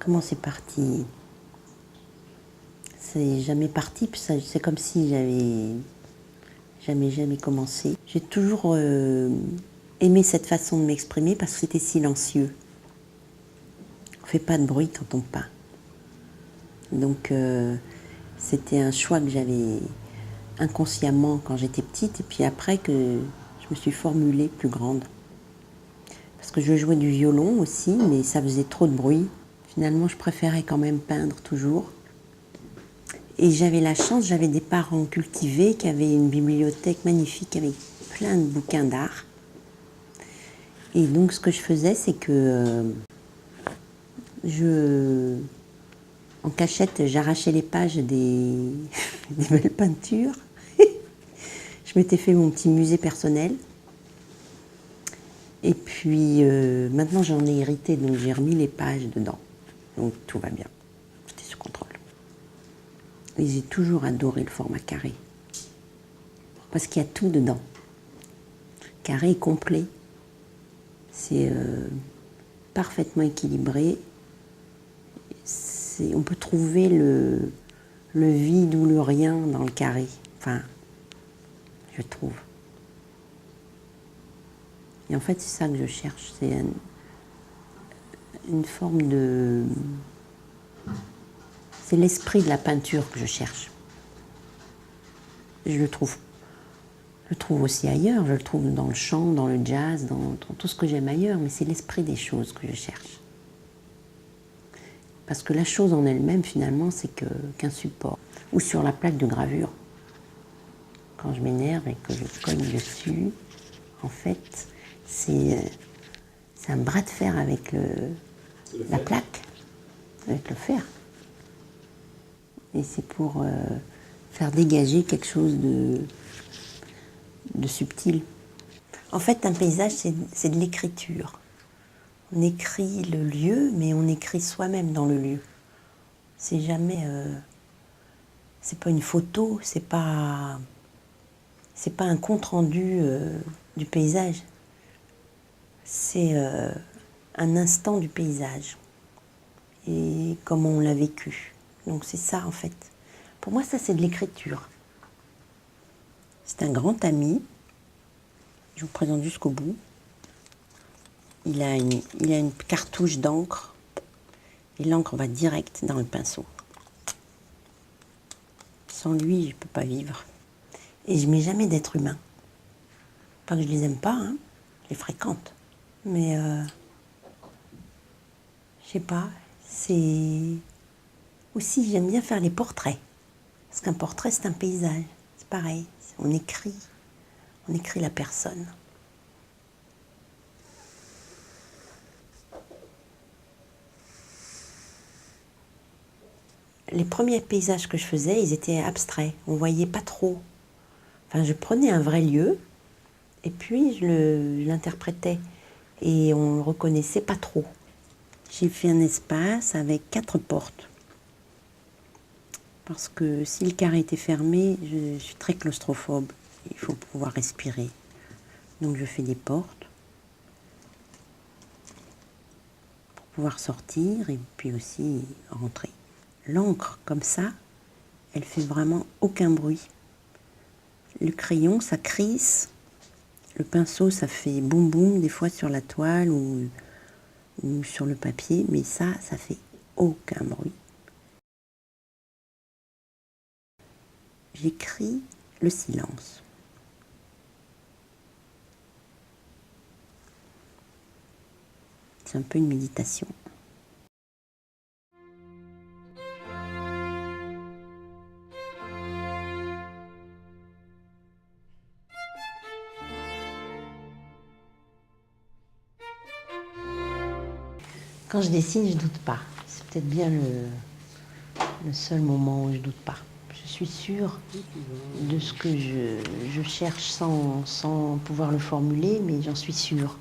Comment c'est parti? C'est jamais parti, puis c'est comme si j'avais jamais commencé. J'ai toujours aimé cette façon de m'exprimer parce que c'était silencieux. On ne fait pas de bruit quand on peint. Donc c'était un choix que j'avais inconsciemment quand j'étais petite et puis après que je me suis formulée plus grande. Parce que je jouais du violon aussi, mais ça faisait trop de bruit. Finalement, je préférais quand même peindre toujours. Et j'avais la chance, j'avais des parents cultivés qui avaient une bibliothèque magnifique avec plein de bouquins d'art. Et donc ce que je faisais, c'est que en cachette, j'arrachais les pages des belles peintures. Je m'étais fait mon petit musée personnel. Et puis maintenant j'en ai hérité, donc j'ai remis les pages dedans. Donc tout va bien, c'était sous contrôle. Et j'ai toujours adoré le format carré. Parce qu'il y a tout dedans. Carré complet. C'est parfaitement équilibré. On peut trouver le vide ou le rien dans le carré. Enfin, je trouve. Et en fait, c'est ça que je cherche. C'est une forme de... C'est l'esprit de la peinture que je cherche. Je le trouve aussi ailleurs. Je le trouve dans le chant, dans le jazz, dans tout ce que j'aime ailleurs. Mais c'est l'esprit des choses que je cherche. Parce que la chose en elle-même, finalement, c'est qu'un support. Ou sur la plaque de gravure. Quand je m'énerve et que je cogne dessus, en fait, c'est un bras de fer avec la plaque, avec le fer. Et c'est pour faire dégager quelque chose de subtil. En fait, un paysage, c'est de l'écriture. On écrit le lieu, mais on écrit soi-même dans le lieu. C'est jamais... c'est pas une photo, c'est pas un compte-rendu du paysage. C'est un instant du paysage. Et comment on l'a vécu. Donc c'est ça, en fait. Pour moi, ça, c'est de l'écriture. C'est un grand ami. Je vous présente jusqu'au bout. Il a une cartouche d'encre. Et l'encre va direct dans le pinceau. Sans lui, je ne peux pas vivre. Et je ne mets jamais d'être humain. Pas que je les aime pas, hein. Je les fréquente. Mais, je sais pas, c'est... Aussi, j'aime bien faire les portraits. Parce qu'un portrait, c'est un paysage. C'est pareil, on écrit la personne. Les premiers paysages que je faisais, ils étaient abstraits. On ne voyait pas trop. Enfin, je prenais un vrai lieu et puis je l'interprétais. Et on ne le reconnaissait pas trop. J'ai fait un espace avec 4 portes. Parce que si le carré était fermé, je suis très claustrophobe. Il faut pouvoir respirer. Donc je fais des portes pour pouvoir sortir et puis aussi rentrer. L'encre, comme ça, elle fait vraiment aucun bruit. Le crayon, ça crisse. Le pinceau, ça fait boum boum des fois sur la toile ou sur le papier. Mais ça fait aucun bruit. J'écris le silence. C'est un peu une méditation. Quand je dessine, je ne doute pas. C'est peut-être bien le seul moment où je ne doute pas. Je suis sûre de ce que je cherche sans pouvoir le formuler, mais j'en suis sûre.